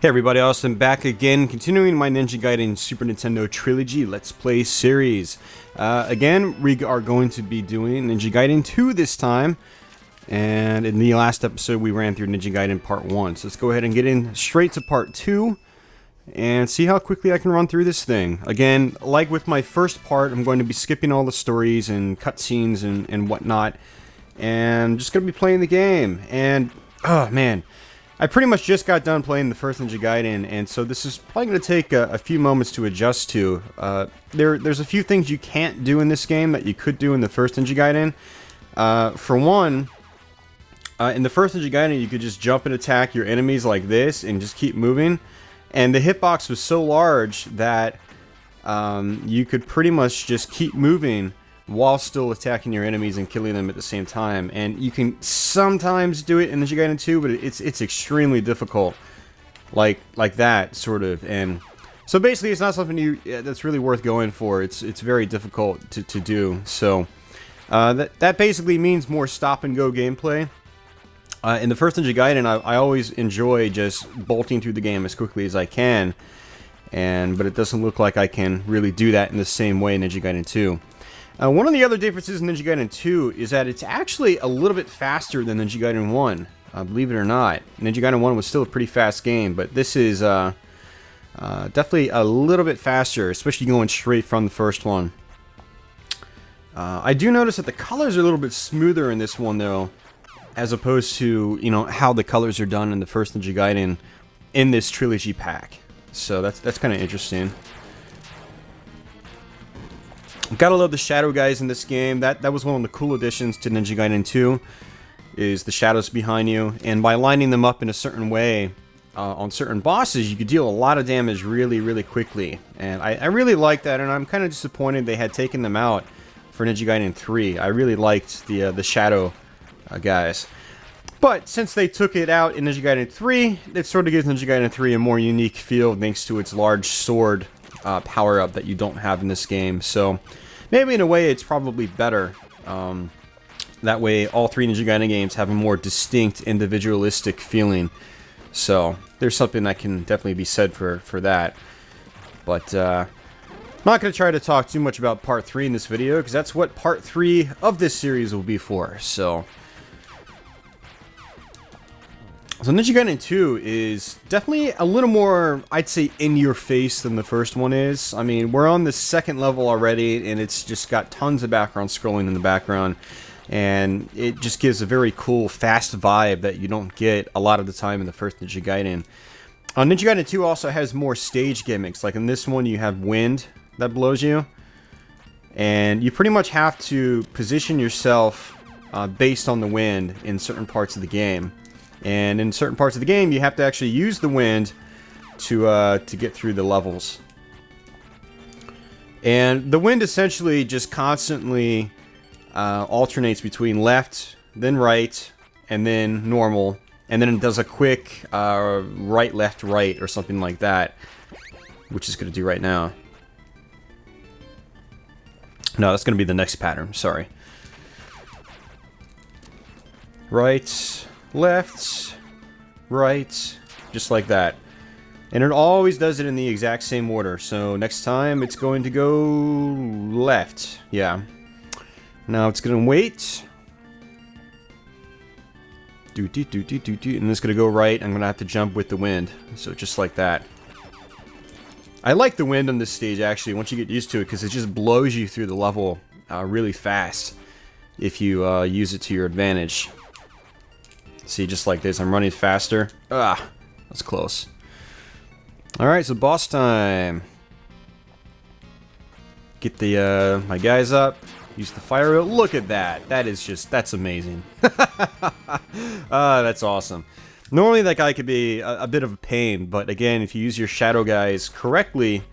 Hey everybody, Austin back again, continuing my Ninja Gaiden Super Nintendo Trilogy Let's Play series. Again, we are going to be doing Ninja Gaiden 2 this time, and in the last episode we ran through Ninja Gaiden Part 1. So let's go ahead and get in straight to Part 2, and see how quickly I can run through this thing. Again, like with my first part, I'm going to be skipping all the stories and cutscenes and whatnot, and just going to be playing the game, and, oh man. I pretty much just got done playing the first Ninja Gaiden, and so this is probably going to take a few moments to adjust to. There's a few things you can't do in this game that you could do in the first Ninja Gaiden. For one, in the first Ninja Gaiden, you could just jump and attack your enemies like this and just keep moving. And the hitbox was so large that you could pretty much just keep moving while still attacking your enemies and killing them at the same time. And you can sometimes do it in Ninja Gaiden 2, but it's extremely difficult, like that sort of. And so basically, it's not something that's really worth going for. It's very difficult to do. So that basically means more stop and go gameplay. In the first Ninja Gaiden, I always enjoy just bolting through the game as quickly as I can, but it doesn't look like I can really do that in the same way in Ninja Gaiden 2. One of the other differences in Ninja Gaiden 2 is that it's actually a little bit faster than Ninja Gaiden 1, believe it or not. Ninja Gaiden 1 was still a pretty fast game, but this is definitely a little bit faster, especially going straight from the first one. I do notice that the colors are a little bit smoother in this one, though, as opposed to, how the colors are done in the first Ninja Gaiden in this trilogy pack. So that's kind of interesting. Gotta love the shadow guys in this game. That was one of the cool additions to Ninja Gaiden 2, is the shadows behind you. And by lining them up in a certain way on certain bosses, you could deal a lot of damage really, really quickly. And I really like that, and I'm kind of disappointed they had taken them out for Ninja Gaiden 3. I really liked the shadow guys. But since they took it out in Ninja Gaiden 3, it sort of gives Ninja Gaiden 3 a more unique feel thanks to its large sword power-up that you don't have in this game. So maybe in a way it's probably better. That way all three Ninja Gaiden games have a more distinct individualistic feeling. So there's something that can definitely be said for that. But I'm not going to try to talk too much about Part 3 in this video, because that's what Part 3 of this series will be for. So Ninja Gaiden 2 is definitely a little more, I'd say, in your face than the first one is. I mean, we're on the second level already, and it's just got tons of background scrolling in the background. And it just gives a very cool, fast vibe that you don't get a lot of the time in the first Ninja Gaiden. Ninja Gaiden 2 also has more stage gimmicks. Like in this one, you have wind that blows you. And you pretty much have to position yourself based on the wind in certain parts of the game. And in certain parts of the game, you have to actually use the wind to get through the levels. And the wind essentially just constantly alternates between left, then right, and then normal. And then it does a quick right, left, right, or something like that. Which is going to do right now. No, that's going to be the next pattern, sorry. Right, left, right, just like that. And it always does it in the exact same order. So next time it's going to go left. Yeah. Now it's going to wait. And it's going to go right. I'm going to have to jump with the wind. So just like that. I like the wind on this stage, actually, once you get used to it, because it just blows you through the level really fast if you use it to your advantage. See, just like this, I'm running faster. Ah, that's close. Alright, so boss time. Get the my guys up. Use the fire wheel. Look at that. That is just, that's amazing. That's awesome. Normally that guy could be a bit of a pain, but again, if you use your shadow guys correctly,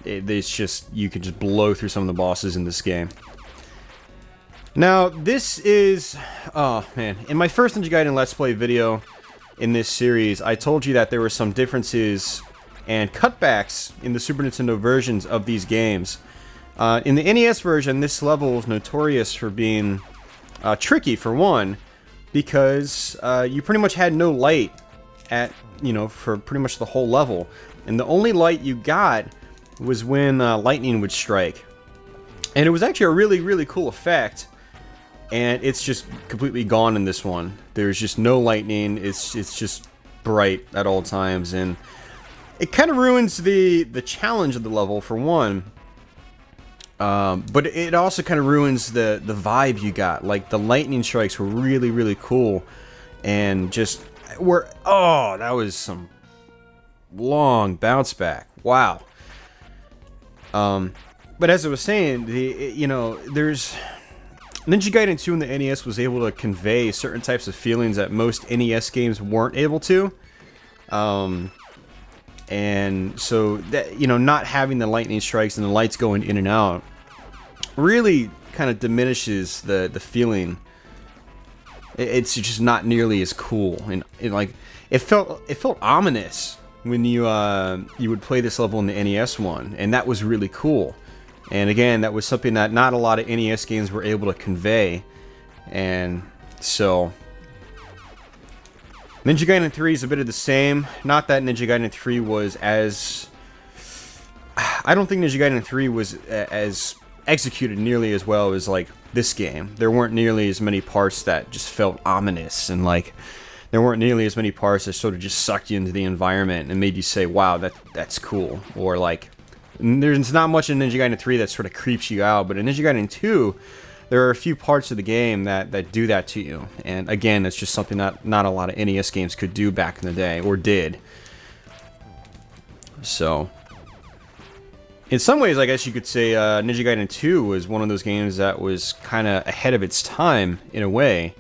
it's just, you can just blow through some of the bosses in this game. Now, this is, oh man, in my first Ninja Gaiden Let's Play video in this series, I told you that there were some differences and cutbacks in the Super Nintendo versions of these games. In the NES version, this level is notorious for being tricky, for one, because you pretty much had no light at, you know, for pretty much the whole level. And the only light you got was when lightning would strike. And it was actually a really, really cool effect. And it's just completely gone in this one. There's just no lightning. It's just bright at all times. And it kind of ruins the challenge of the level, for one. But it also kind of ruins the vibe you got. Like, the lightning strikes were really, really cool. And just were, oh, that was some long bounce back. Wow. But as I was saying, you know, there's Ninja Gaiden 2 in the NES was able to convey certain types of feelings that most NES games weren't able to. And so that, you know, not having the lightning strikes and the lights going in and out really kind of diminishes the feeling. It's just not nearly as cool, and like it felt ominous when you would play this level in the NES one, and that was really cool. And again, that was something that not a lot of NES games were able to convey. And so Ninja Gaiden 3 is a bit of the same. Not that Ninja Gaiden 3 was as... I don't think Ninja Gaiden 3 was as executed nearly as well as, like, this game. There weren't nearly as many parts that just felt ominous, and, like, there weren't nearly as many parts that sort of just sucked you into the environment and made you say, wow, that's cool. Or, like, there's not much in Ninja Gaiden 3 that sort of creeps you out, but in Ninja Gaiden 2, there are a few parts of the game that do that to you. And again, it's just something that not a lot of NES games could do back in the day, or did. So, in some ways, I guess you could say Ninja Gaiden 2 was one of those games that was kind of ahead of its time, in a way.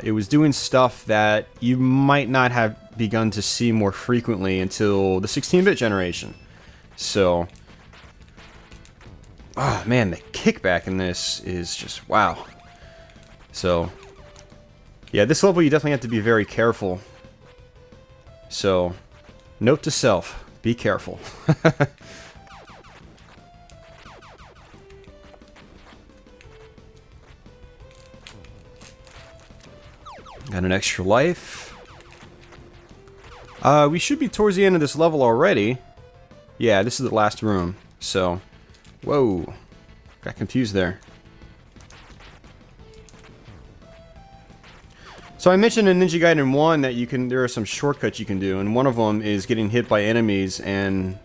It was doing stuff that you might not have begun to see more frequently until the 16-bit generation. So, oh man, the kickback in this is just wow. So, yeah, this level you definitely have to be very careful. So, note to self, be careful. Got an extra life. We should be towards the end of this level already. Yeah, this is the last room. So, whoa, got confused there. So I mentioned in Ninja Gaiden 1 that there are some shortcuts you can do, and one of them is getting hit by enemies, and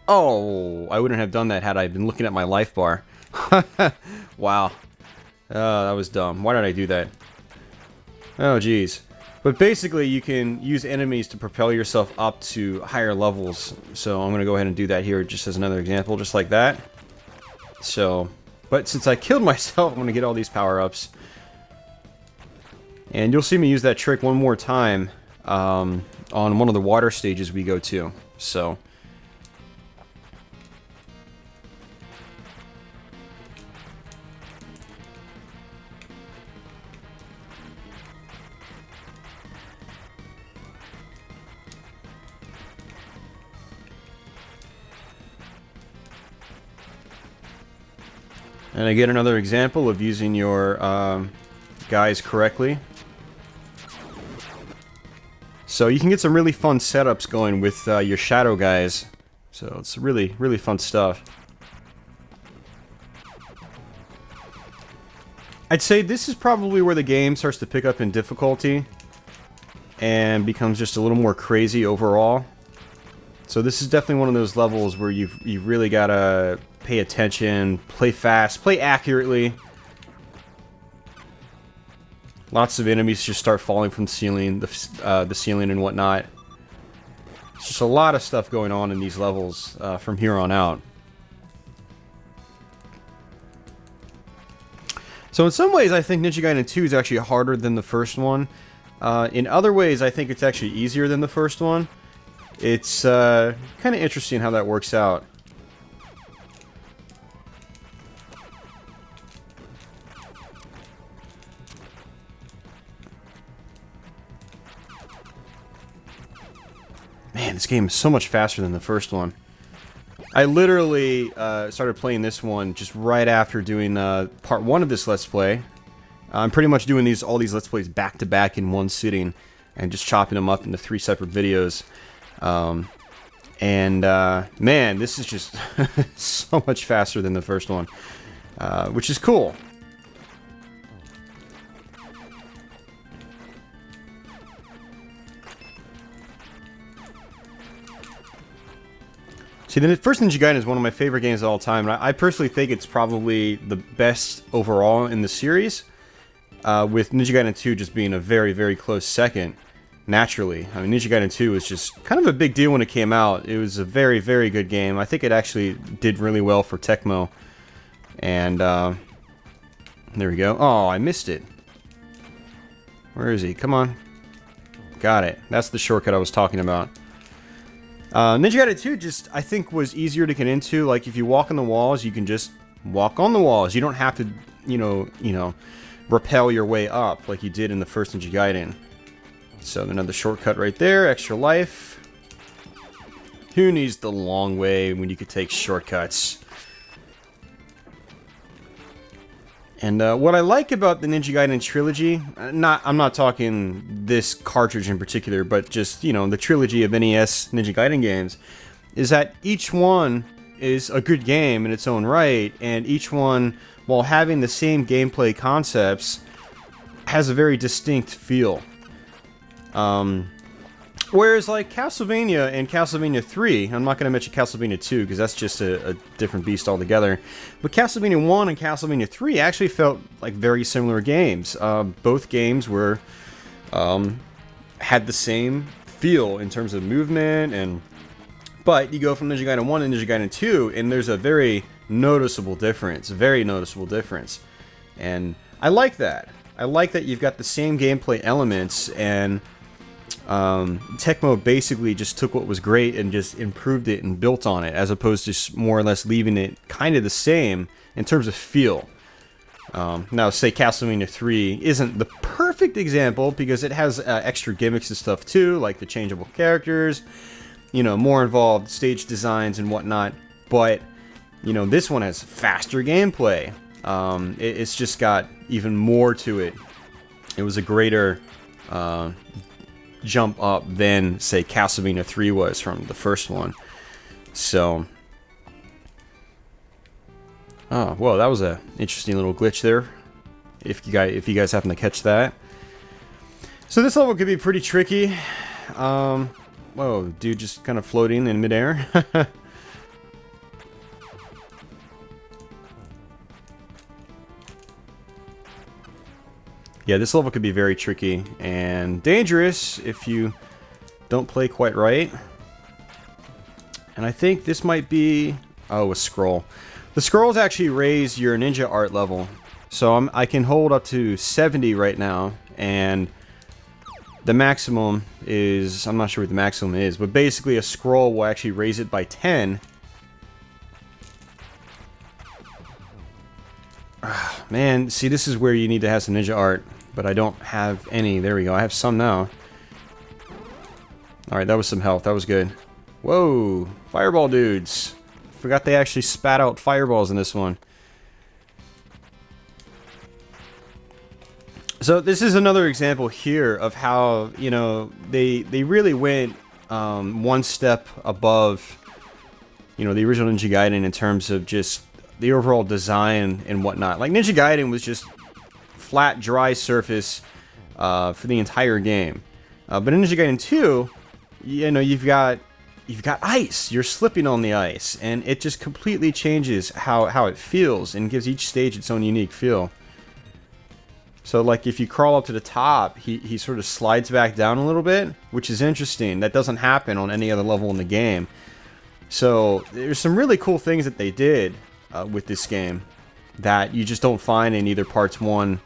oh, I wouldn't have done that had I been looking at my life bar. Wow, that was dumb. Why did I do that? Oh, geez. But basically, you can use enemies to propel yourself up to higher levels. So I'm going to go ahead and do that here just as another example, just like that. So, but since I killed myself, I'm going to get all these power-ups. And you'll see me use that trick one more time on one of the water stages we go to. So... And I get another example of using your guys correctly. So you can get some really fun setups going with your shadow guys. So it's really, really fun stuff. I'd say this is probably where the game starts to pick up in difficulty and becomes just a little more crazy overall. So this is definitely one of those levels where you've really got to pay attention, play fast, play accurately. Lots of enemies just start falling from the ceiling and whatnot. It's just a lot of stuff going on in these levels from here on out. So in some ways, I think Ninja Gaiden 2 is actually harder than the first one. In other ways, I think it's actually easier than the first one. It's kind of interesting how that works out. Man, this game is so much faster than the first one. I literally started playing this one just right after doing part 1 of this Let's Play. I'm pretty much doing all these Let's Plays back to back in one sitting. and just chopping them up into 3 separate videos. Man, this is just so much faster than the first one, which is cool. See, the first Ninja Gaiden is one of my favorite games of all time, and I personally think it's probably the best overall in the series, with Ninja Gaiden 2 just being a very, very close second, naturally. I mean, Ninja Gaiden 2 was just kind of a big deal when it came out. It was a very, very good game. I think it actually did really well for Tecmo, and there we go. Oh, I missed it. Where is he? Come on. Got it. That's the shortcut I was talking about. Ninja Gaiden 2 just, I think, was easier to get into. Like, if you walk on the walls, you can just walk on the walls. You don't have to, you know, rappel your way up like you did in the first Ninja Gaiden. So, another shortcut right there. Extra life. Who needs the long way when you could take shortcuts? And what I like about the Ninja Gaiden Trilogy, I'm not talking this cartridge in particular, but just, you know, the trilogy of NES Ninja Gaiden games, is that each one is a good game in its own right, and each one, while having the same gameplay concepts, has a very distinct feel. Whereas, like, Castlevania and Castlevania 3, I'm not going to mention Castlevania 2 because that's just a different beast altogether, but Castlevania 1 and Castlevania 3 actually felt like very similar games. Both games were, had the same feel in terms of movement, but you go from Ninja Gaiden 1 to Ninja Gaiden 2, and there's a very noticeable difference, and I like that. I like that you've got the same gameplay elements, and Tecmo basically just took what was great and just improved it and built on it, as opposed to more or less leaving it kind of the same in terms of feel. Now, say Castlevania 3 isn't the perfect example because it has extra gimmicks and stuff too, like the changeable characters, you know, more involved stage designs and whatnot, but, you know, this one has faster gameplay. It's just got even more to it. It was a greater jump up than, say, Castlevania 3 was from the first one. So, oh, well, that was a interesting little glitch there. If you guys happen to catch that. So this level could be pretty tricky. Whoa, dude, just kind of floating in midair. Yeah, this level could be very tricky and dangerous if you don't play quite right. And I think this might be... oh, a scroll. The scrolls actually raise your ninja art level. So I can hold up to 70 right now, and the maximum is... I'm not sure what the maximum is, but basically a scroll will actually raise it by 10. Man, see, this is where you need to have some ninja art, but I don't have any. There we go. I have some now. Alright, that was some health. That was good. Whoa! Fireball dudes! Forgot they actually spat out fireballs in this one. So this is another example here of how, you know, they really went one step above, you know, the original Ninja Gaiden in terms of just the overall design and whatnot. Like, Ninja Gaiden was just flat, dry surface for the entire game. But in Ninja Gaiden 2, you know, you've got ice. You're slipping on the ice, and it just completely changes how it feels and gives each stage its own unique feel. So, like, if you crawl up to the top, he sort of slides back down a little bit, which is interesting. That doesn't happen on any other level in the game. So there's some really cool things that they did with this game that you just don't find in either parts 1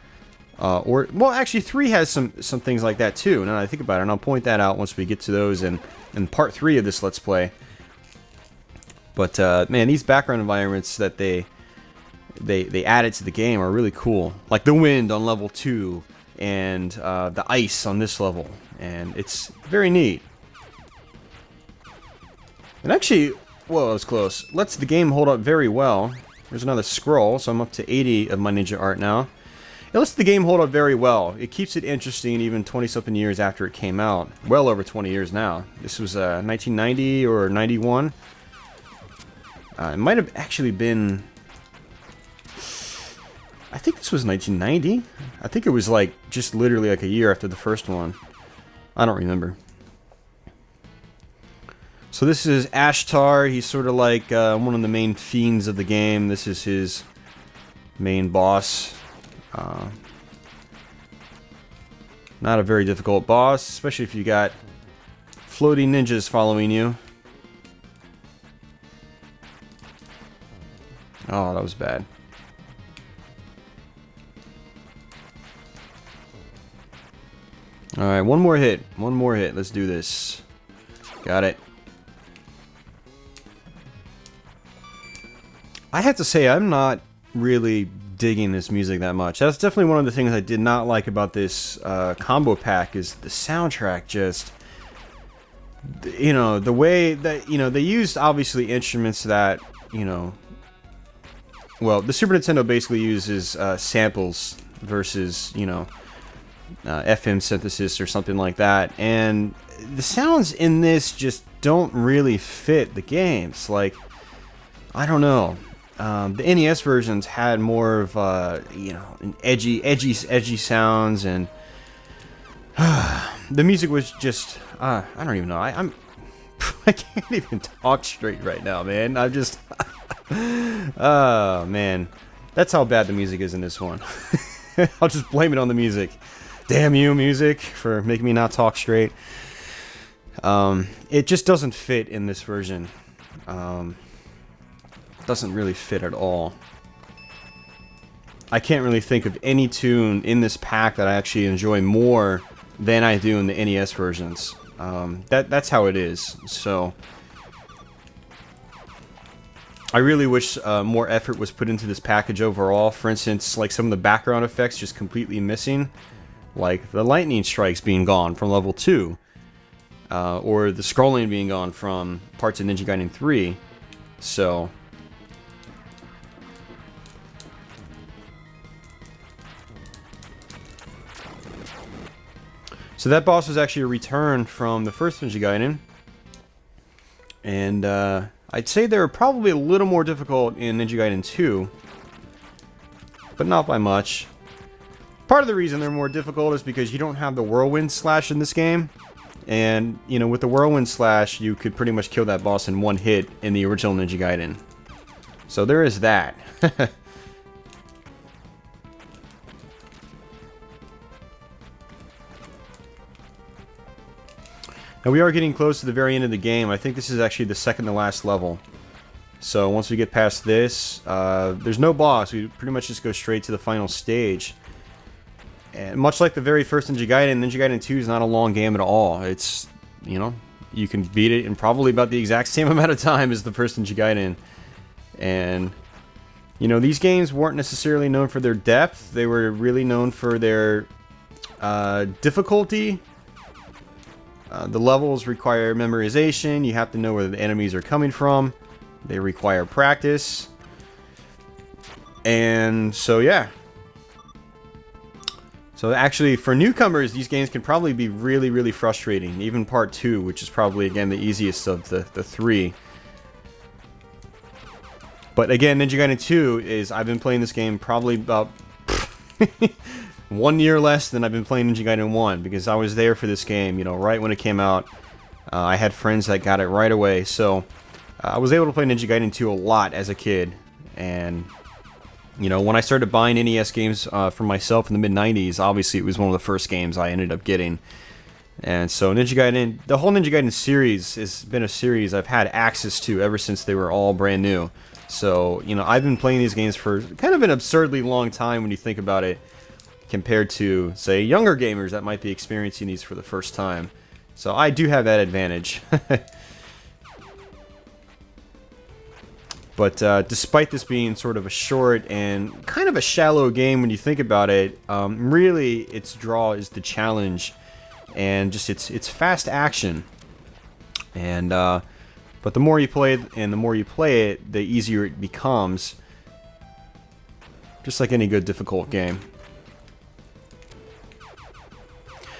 or... well, actually 3 has some things like that too, now that I think about it, and I'll point that out once we get to those in part 3 of this Let's Play. But, man, these background environments that they added to the game are really cool. Like the wind on level 2, and the ice on this level, and it's very neat. And actually, whoa, that was close. Lets the game hold up very well. There's another scroll, so I'm up to 80 of my ninja art now. It lets the game hold up very well. It keeps it interesting even 20-something years after it came out. Well over 20 years now. This was 1990 or 91. It might have actually been... I think this was 1990. I think it was like just literally like a year after the first one. I don't remember. So this is Ashtar. He's sort of like one of the main fiends of the game. This is his main boss. Not a very difficult boss, especially if you got floating ninjas following you. Oh, that was bad. Alright, one more hit. One more hit. Let's do this. Got it. I have to say, I'm not really digging this music that much. That's definitely one of the things I did not like about this combo pack, is the soundtrack just... You know, the way that, you know, they used obviously instruments that, you know... Well, the Super Nintendo basically uses samples versus, you know, FM synthesis or something like that. And the sounds in this just don't really fit the games. Like, I don't know. The NES versions had more of, you know, an edgy sounds, and the music was just, I don't even know. I can't even talk straight right now, man. I'm just, oh man, that's how bad the music is in this one. I'll just blame it on the music. Damn you, music, for making me not talk straight. It just doesn't fit in this version. Doesn't really fit at all. I can't really think of any tune in this pack that I actually enjoy more than I do in the NES versions. That's how it is. So I really wish more effort was put into this package overall. For instance, like some of the background effects just completely missing, like the lightning strikes being gone from level 2, or the scrolling being gone from parts of Ninja Gaiden 3. So that boss was actually a return from the first Ninja Gaiden, and I'd say they were probably a little more difficult in Ninja Gaiden 2, but not by much. Part of the reason they're more difficult is because you don't have the Whirlwind Slash in this game, and, you know, with the Whirlwind Slash, you could pretty much kill that boss in one hit in the original Ninja Gaiden. So there is that. Now we are getting close to the very end of the game. I think this is actually the second to last level. So once we get past this, there's no boss. We pretty much just go straight to the final stage. And much like the very first Ninja Gaiden 2 is not a long game at all. It's, you know, you can beat it in probably about the exact same amount of time as the first Ninja Gaiden. And, you know, these games weren't necessarily known for their depth. They were really known for their difficulty. The levels require memorization. You have to know where the enemies are coming from. They require practice. And so, yeah. So actually, for newcomers, these games can probably be really, really frustrating. Even Part 2, which is probably, again, the easiest of the three. But again, Ninja Gaiden 2 is... I've been playing this game probably about... 1 year less than I've been playing Ninja Gaiden 1, because I was there for this game, you know, right when it came out. I had friends that got it right away, so I was able to play Ninja Gaiden 2 a lot as a kid. And, you know, when I started buying NES games for myself in the mid-90s, obviously it was one of the first games I ended up getting. And so Ninja Gaiden, the whole Ninja Gaiden series has been a series I've had access to ever since they were all brand new. So, you know, I've been playing these games for kind of an absurdly long time when you think about it, compared to, say, younger gamers that might be experiencing these for the first time. So I do have that advantage. But despite this being sort of a short and kind of a shallow game when you think about it, really its draw is the challenge and just its fast action. And but the more you play it and the more you play it, the easier it becomes. Just like any good difficult game.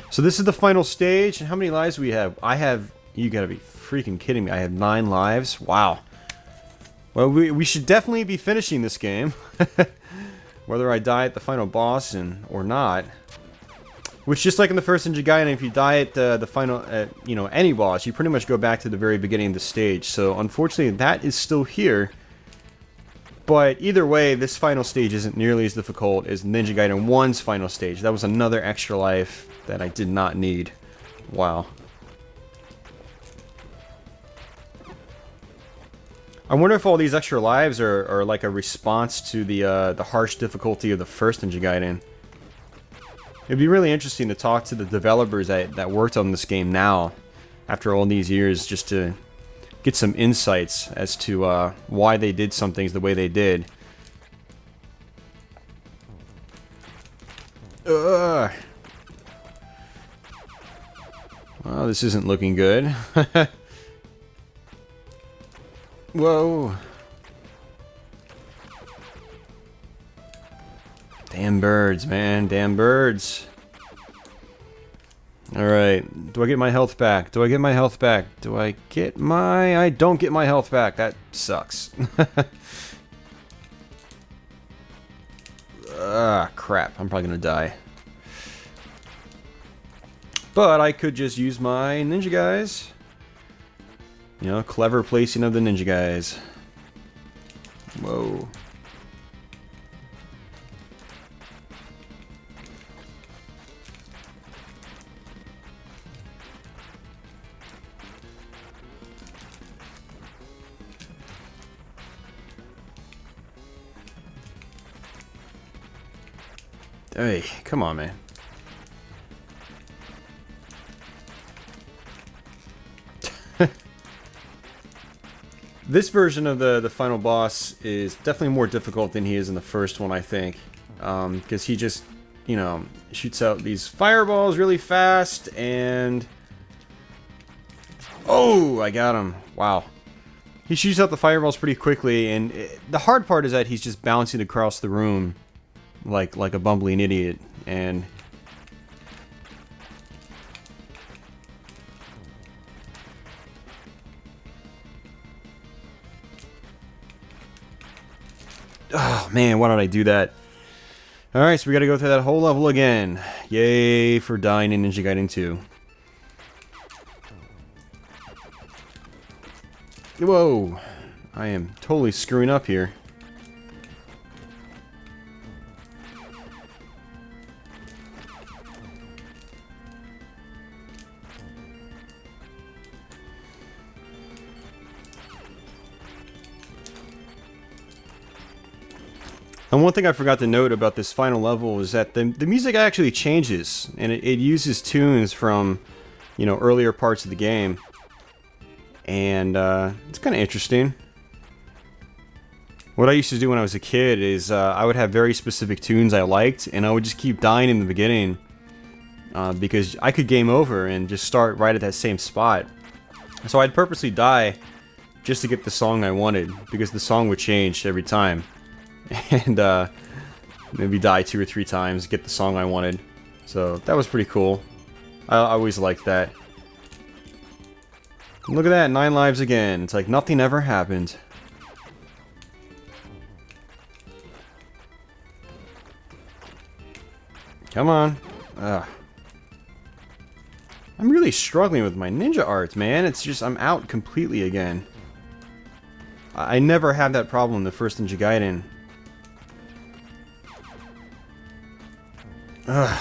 So this is the final stage. And how many lives do we have? I have... You gotta be freaking kidding me. I have 9 lives. Wow. Well, we should definitely be finishing this game. Whether I die at the final boss or not. Which, just like in the first Ninja Gaiden, if you die at the final, you know, any boss, you pretty much go back to the very beginning of the stage. So, unfortunately, that is still here. But either way, this final stage isn't nearly as difficult as Ninja Gaiden 1's final stage. That was another extra life that I did not need. Wow. I wonder if all these extra lives are like a response to the harsh difficulty of the first Ninja Gaiden. It'd be really interesting to talk to the developers that worked on this game now, after all these years, just to get some insights as to why they did some things the way they did. Ugh. Well, this isn't looking good. Whoa. Damn birds, man. Damn birds. Alright. Do I get my health back? Do I get my health back? Do I get my... I don't get my health back. That sucks. Ah, crap. I'm probably gonna die. But I could just use my ninja guys. You know, clever placing of the ninja guys. Whoa. Hey, come on, man. This version of the final boss is definitely more difficult than he is in the first one, I think. Because he just, you know, shoots out these fireballs really fast, and... Oh, I got him. Wow. He shoots out the fireballs pretty quickly, and the hard part is that he's just bouncing across the room like a bumbling idiot, and... Oh, man, why did I do that? Alright, so we gotta go through that whole level again. Yay for dying in Ninja Gaiden 2. Whoa! I am totally screwing up here. And one thing I forgot to note about this final level is that the music actually changes, and it uses tunes from, you know, earlier parts of the game, and it's kind of interesting. What I used to do when I was a kid is I would have very specific tunes I liked, and I would just keep dying in the beginning because I could game over and just start right at that same spot. So I'd purposely die just to get the song I wanted, because the song would change every time. And maybe die 2 or 3 times, get the song I wanted. So that was pretty cool. I always liked that. And look at that, 9 lives again. It's like nothing ever happened. Come on. Ugh. I'm really struggling with my ninja art, man. It's just, I'm out completely again. I never had that problem in the first Ninja Gaiden. Ugh.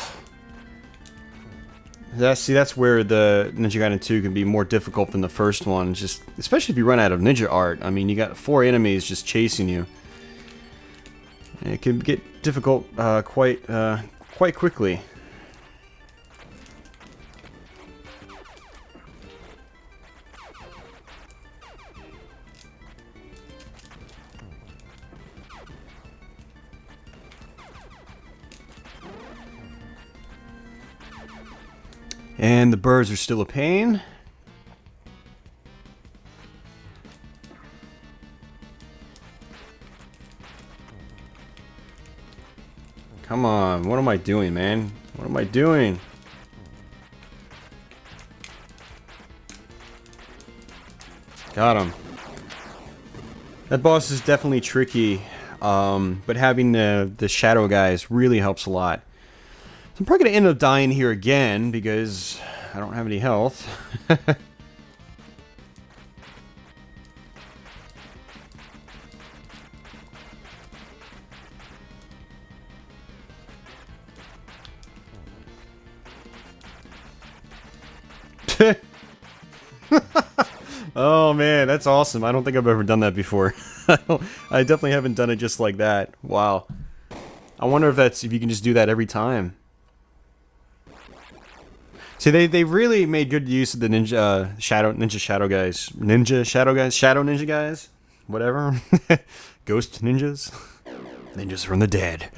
That's where the Ninja Gaiden 2 can be more difficult than the first one. Just, especially if you run out of ninja art. I mean, you got 4 enemies just chasing you. It can get difficult quite quickly. And the birds are still a pain. Come on, what am I doing, man? What am I doing? Got him. That boss is definitely tricky, but having the shadow guys really helps a lot. So I'm probably going to end up dying here again because I don't have any health. Oh man, that's awesome. I don't think I've ever done that before. I definitely haven't done it just like that. Wow. I wonder if you can just do that every time. See, they really made good use of the ninja shadow guys, shadow ninja guys, whatever. Ghost ninjas. Ninjas from the dead.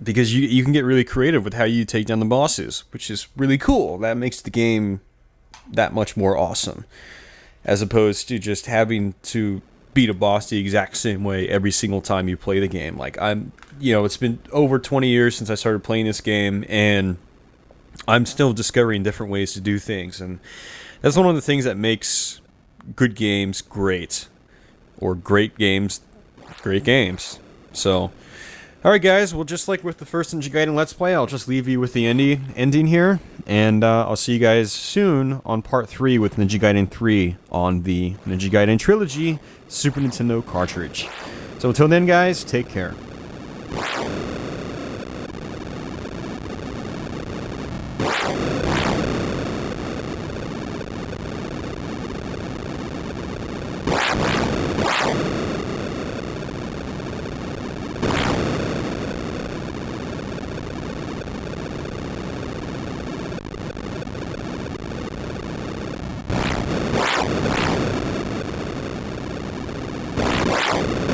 Because you can get really creative with how you take down the bosses, which is really cool. That makes the game that much more awesome, as opposed to just having to beat a boss the exact same way every single time you play the game. Like, it's been over 20 years since I started playing this game, and I'm still discovering different ways to do things, and that's one of the things that makes good games great, or great games great games. So, alright guys, well, just like with the first Ninja Gaiden Let's Play, I'll just leave you with the ending here, and I'll see you guys soon on part 3 with Ninja Gaiden 3 on the Ninja Gaiden Trilogy Super Nintendo cartridge. So until then guys, take care. You